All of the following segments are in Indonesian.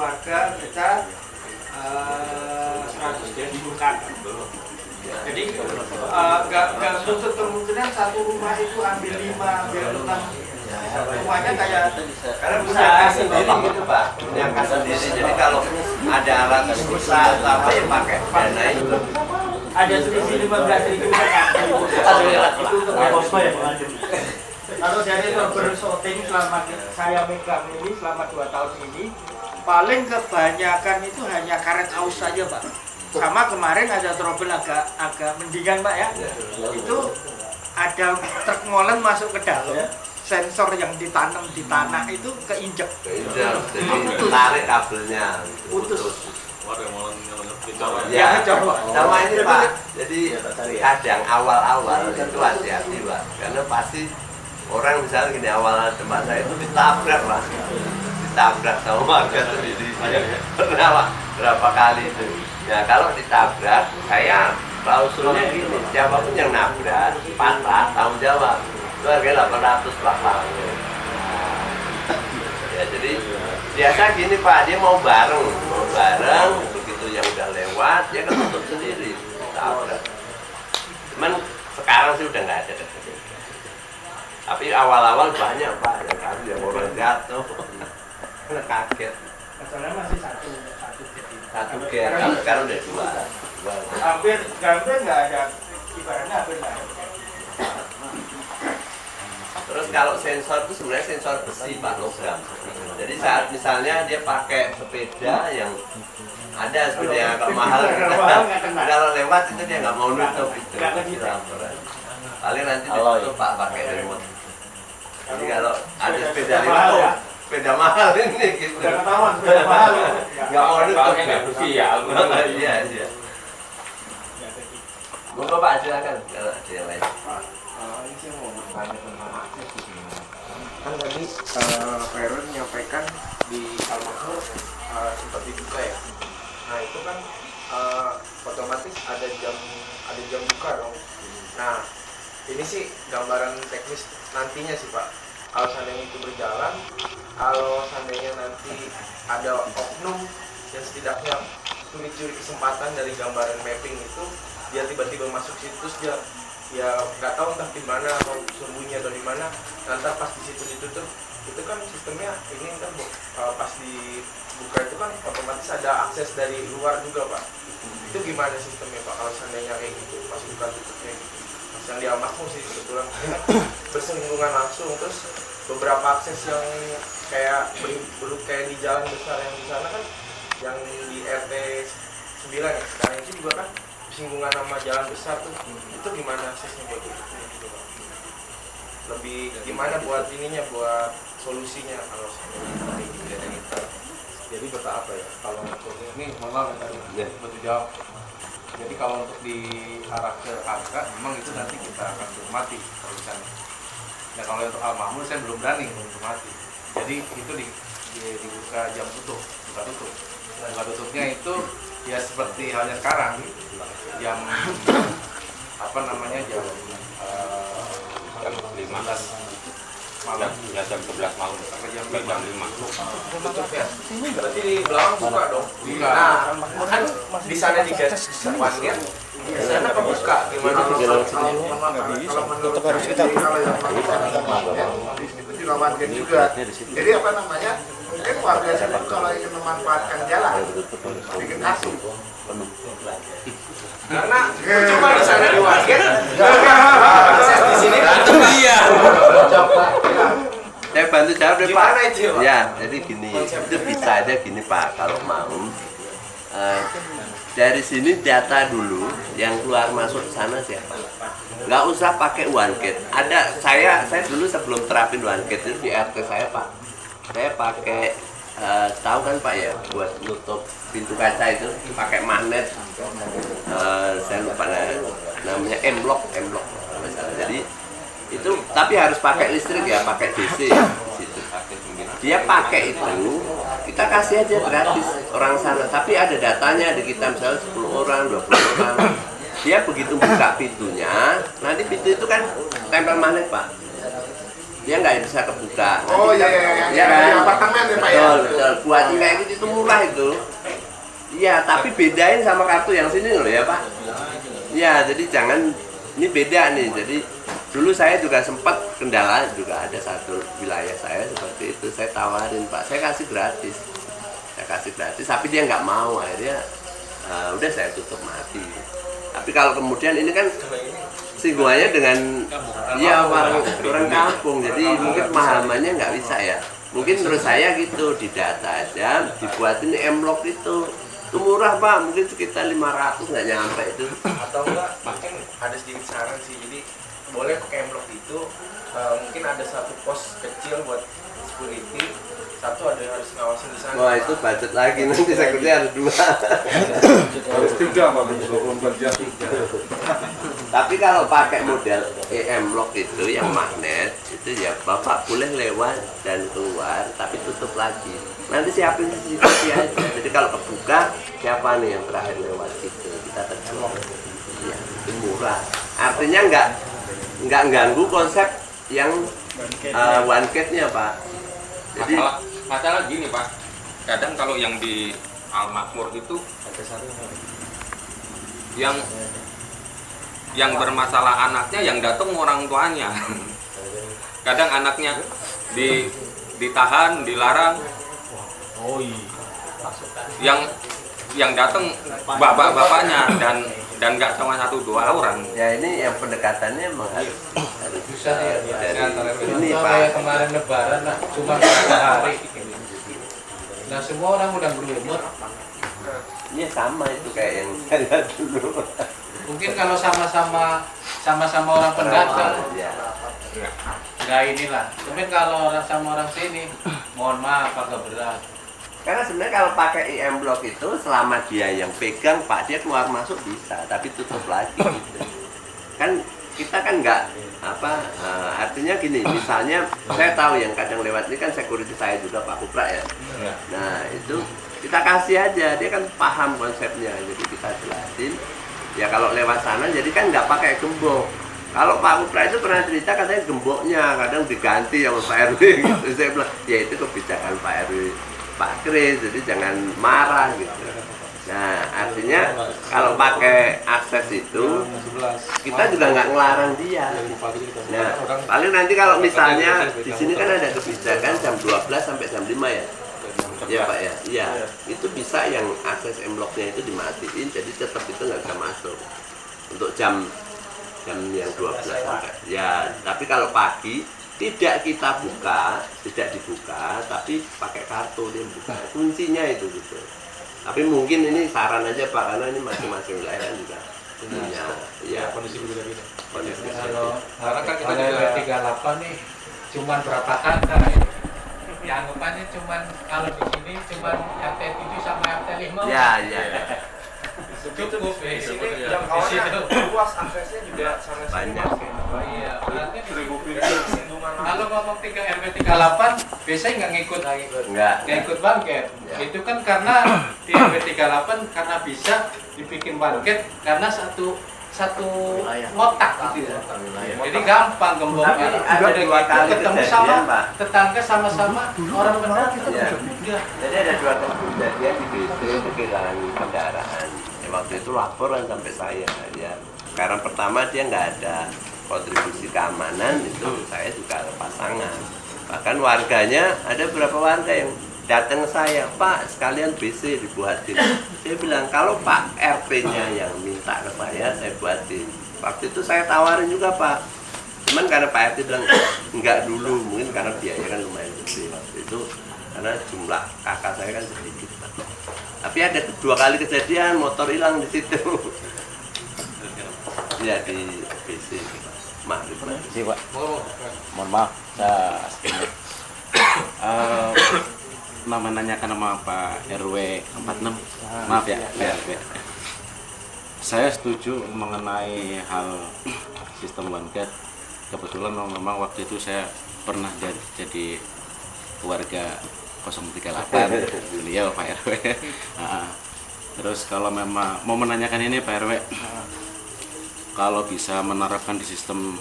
keluarga kita 100 dibuka. Jadi nggak menutup kemungkinan satu rumah itu ambil 5, ambil 6. Semuanya kayak karena punya sendiri gitu Pak, punya sendiri. Jadi kalau ada alat susah atau apa ya pakai dana itu. Ada selisih 15.000 kan? Itu untuk apa ya? Kalau dari rubber shooting selama saya megang ini selama 2 tahun ini, paling kebanyakan itu hanya karet aus saja Pak. Sama kemarin ada trouble agak mendingan Pak ya. Itu ada truk molen masuk ke dalam. Sensor yang ditanam di tanah itu keinjek. Jadi tarik kabelnya. Putus. Ya, sama ini Pak. Jadi kadang awal-awal itu hati-hati Pak. Karena pasti orang misalnya gini awal tempat saya itu ditabrak Pak. Ditabrak sama warga sendiri. Pernah Pak, berapa kali itu. Ya kalau ditabrak, saya klausulnya gini, siapapun yang nabrak, patah, tanggung jawab. Itu harganya 800 Pak. Ya jadi biasa gini Pak, dia mau bareng, begitu yang udah lewat, dia kan tutup sendiri. Tabrak. Cuman sekarang sih udah nggak ada. Tapi awal-awal banyak Pak, yang orang jatuh, kaget. Masalahnya masih satu Ger, sekarang udah 2. Hampir nggak ada, ibaratnya hampir nggak ada. Terus kalau sensor itu sebenarnya sensor besi Pak, logam. Jadi saat misalnya dia pakai sepeda yang ada sepeda yang agak mahal, kalau lewat itu dia nggak mau nutup itu. Paling nanti ditutup Pak pakai remote. Jadi kalau ada sepeda lewat, sepeda mahal ini gitu. Sepeda mahal. Nggak mau nutup. Nggak bersih ya. Iya. Monggo Pak silakan kalau ada yang lain. Ini saya mau bertanya tentang akses di sini. Kan tadi Pak Heron menyampaikan di Al-Makmur sempat dibuka ya. Nah itu kan otomatis ada jam buka dong. Nah ini sih gambaran teknis nantinya sih Pak. Kalau seandainya itu berjalan, kalau seandainya nanti ada oknum yang setidaknya curi kesempatan dari gambaran mapping itu, dia tiba-tiba masuk situs dia ya nggak tahu entah di mana atau sembunyi atau di mana, nanti pas di situ ditutup itu kan sistemnya ini kan pas dibuka itu kan otomatis ada akses dari luar juga Pak. Itu gimana sistemnya Pak kalau seandainya kayak gitu pas buka tutupnya gitu? Mas yang di Al-Makmur sih kebetulan bersinggungan langsung, terus beberapa akses yang kayak belum kayak di jalan besar yang di sana kan yang di RT 9 ya sekarang itu juga kan singgungan sama jalan besar tuh, itu gimana aksesnya buat itu gitu Pak? Lebih gimana buat ininya, buat solusinya kalau seandainya gitu. Jadi bertahap apa ya? Kalau untuk ini mohon maaf tadi betul jawab. Jadi kalau untuk diarah ke harga, memang itu nanti kita akan cermati kalau misalnya. Nah kalau untuk Al-Makmur saya belum berani untuk mati. Jadi itu dibuka jam tutup, buka tutup. Buka tutupnya itu ya seperti halnya sekarang, jam apa namanya jam 5 malam, jam 11 malam sampai jam 5. Tutup ya? Berarti di belakang buka dong? Buka. Nah, kan di sana di gate one gate, di sana kebuka gimana? Kalau menurut harus kita kalau yang itu di lawan gate juga. Jadi apa namanya? Mungkin warga sini kalau ingin memanfaatkan jalan bikin asu. Karena cuma di sana di warga akses di sini iya. Saya bantu jawab deh Pak. gimana itu Pak? Ya, jadi gini, itu bisa aja gini Pak kalau mau. Dari sini data dulu yang keluar masuk sana siapa. Nggak usah pakai one gate. Ada saya dulu sebelum terapin one gate itu di RT saya Pak. Saya pakai tahu kan Pak ya buat nutup pintu kaca itu pakai magnet. Saya lupa namanya M-lock. Jadi itu tapi harus pakai listrik ya, pakai DC ya. Dia pakai itu, kita kasih aja gratis orang sana. Tapi ada datanya di kita misalnya 10 orang, 20 orang. Dia begitu buka pintunya, nanti pintu itu kan tempel magnet Pak. dia nggak bisa kebuka. Oh iya, Iya kan? di apartemen ya Pak ya? Betul, betul. Buatin kayak gitu itu murah itu. Iya, tapi bedain sama kartu yang sini loh ya Pak. Iya, jadi jangan, ini beda nih. Jadi dulu saya juga sempat kendala, juga ada satu wilayah saya seperti itu. Saya tawarin Pak, saya kasih gratis. Tapi dia nggak mau, akhirnya udah saya tutup mati. Tapi kalau kemudian ini kan singgungannya dengan ya orang kampung, jadi mungkin pemahamannya nggak bisa ya. Mungkin menurut saya gitu, didata aja, dibuatin M-Lock itu murah Pak, mungkin sekitar 500 nggak nyampe itu. Atau enggak, mungkin ada sedikit saran sih, jadi boleh pakai M-Lock itu mungkin ada satu pos kecil buat security, satu ada harus ngawasin di sana. Wah itu budget lagi, nanti security harus 2. Harus 3 Pak, 24 jam. Tapi kalau pakai model M-Lock itu yang magnet, itu ya Bapak boleh lewat dan keluar, tapi tutup lagi. Nanti siapin CCTV aja. Jadi kalau kebuka, siapa nih yang terakhir lewat itu, kita terjun. Ya, itu murah. Artinya nggak ganggu konsep yang one gate-nya Pak. Jadi masalah gini Pak, kadang kalau yang di Al Makmur itu yang bermasalah anaknya, yang datang orang tuanya. Kadang anaknya ditahan, dilarang. Yang datang bapaknya dan nggak cuma 1-2 orang. ya ini yang pendekatannya emang harus Susah ya, ini Pak. Pak. Kemarin Lebaran lah, cuma 3 hari. Nah semua orang udah berumur. Ini sama itu kayak yang saya dulu. Mungkin kalau sama-sama orang pendatang, Ya. nggak inilah. Mungkin kalau orang sama orang sini, mohon maaf agak berat. Karena sebenarnya kalau pakai M-Block itu selama dia yang pegang Pak, dia keluar masuk bisa, tapi tutup lagi gitu. Kan kita kan nggak artinya gini, misalnya saya tahu yang kadang lewat ini kan security saya juga Pak Kupra ya. Nah itu kita kasih aja, dia kan paham konsepnya, jadi kita jelasin. Ya kalau lewat sana jadi kan nggak pakai gembok. Kalau Pak Kupra itu pernah cerita katanya gemboknya kadang diganti sama Pak RW gitu. Saya bilang ya itu kebijakan Pak RW, Pak Kris, jadi jangan marah gitu. Nah artinya kalau pakai akses itu kita juga nggak ngelarang dia. Nah paling nanti kalau misalnya di sini kan ada kebijakan jam 12 sampai jam 5 ya. Ya Pak ya, iya itu bisa yang akses M-Lock-nya itu dimatiin, jadi tetap itu nggak bisa masuk untuk jam yang 12 sampai. Ya, tapi kalau pagi tidak kita buka, tidak dibuka, tapi pakai kartu dia buka. Kuncinya itu gitu. Tapi mungkin ini saran aja Pak, karena ini masing-masing wilayah kan juga punya ya Kondisi berbeda-beda. kondisi. Karena kan kita juga 38 nih, cuman berapa kata ya? Ya anggapannya cuman kalau di sini cuman RT 7 sama RT 5. Ya. Cukup di sini Jangkauannya luas, aksesnya juga sangat Banyak. Iya, berarti kalau ngomong 3 RW 38 biasanya nggak ngikut Enggak. ngikut bangket. Ya. Itu kan karena di RW 38 karena bisa dibikin bangket karena satu kotak gitu ya. Jadi gampang gemboknya. Tapi ada 2 kali ketemu kejadian, sama Pak. tetangga sama-sama orang pendatang. Ya. Ya. Jadi ada 2 kejadian di BC itu kehilangan kendaraan. Ya, waktu itu laporan sampai saya ya. Sekarang pertama dia nggak ada kontribusi keamanan, itu saya juga pasangan. Bahkan warganya ada beberapa warga yang datang ke saya, Pak sekalian BC dibuatin. Dia bilang kalau Pak RP-nya yang minta ke saya buatin. Waktu itu saya tawarin juga Pak. Cuman karena Pak RT bilang enggak dulu, mungkin karena biaya kan lumayan gede waktu itu. Karena jumlah kakak saya kan sedikit. Tapi ada 2 kali kejadian motor hilang di situ. Ya di BC. Maaf. Sih Pak, mohon maaf, nama nanyakan nama Pak RW 46. Maaf ya, ya. Saya setuju mengenai hal sistem one gate. Kebetulan memang waktu itu saya pernah jadi keluarga 038 beliau Pak RW. Terus kalau memang mau menanyakan ini Pak RW, kalau bisa menerapkan di sistem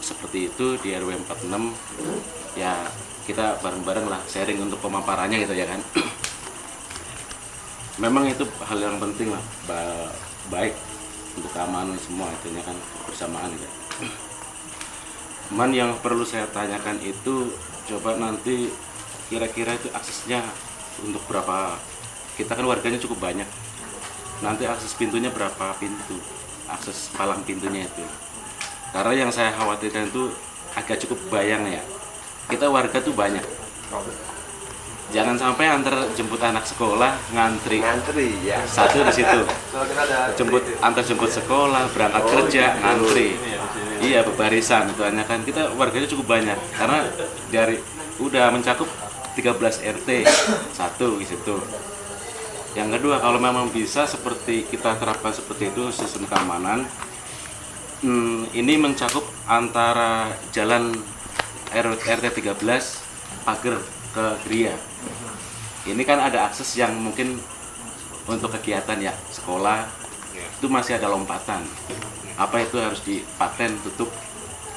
seperti itu di RW 46 ya kita bareng-bareng lah sharing untuk pemaparannya gitu ya kan. Memang itu hal yang penting lah, baik untuk keamanan semua itunya kan bersamaan ya. Cuman yang perlu saya tanyakan itu coba nanti kira-kira itu aksesnya untuk berapa, kita kan warganya cukup banyak, nanti akses pintunya berapa pintu, akses palang pintunya itu. Karena yang saya khawatirkan itu agak cukup bayang ya, kita warga tuh banyak, jangan sampai antar jemput anak sekolah ngantri ya. satu di situ, antar jemput sekolah, berangkat kerja ngantri, iya berbarisan itu hanya kan kita warganya cukup banyak karena dari udah mencakup 13 RT satu di situ. Yang kedua, kalau memang bisa seperti kita terapkan seperti itu sistem keamanan, ini mencakup antara jalan RT 13 pagar ke Gria. Ini kan ada akses yang mungkin untuk kegiatan ya sekolah itu masih ada lompatan. Apa itu harus dipaten tutup?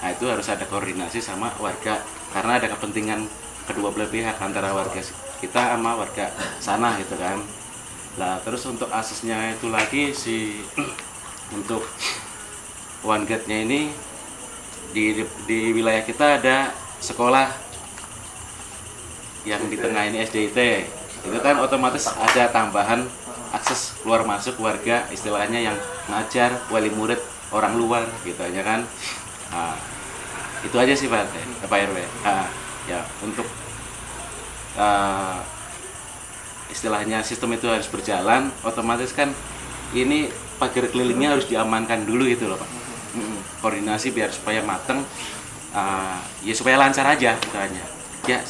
Nah itu harus ada koordinasi sama warga karena ada kepentingan kedua belah pihak antara warga kita sama warga sana gitu kan. Nah terus untuk aksesnya itu lagi untuk one gate-nya ini di wilayah kita ada sekolah yang di tengah ini SDIT, itu kan otomatis ada tambahan akses keluar masuk warga istilahnya yang ngajar, wali murid orang luar gitu aja kan. Nah, itu aja sih Pak RW. Ya untuk istilahnya sistem itu harus berjalan, otomatis kan ini pagar kelilingnya harus diamankan dulu gitu loh Pak. Koordinasi biar supaya mateng, ya supaya lancar aja istilahnya. Ya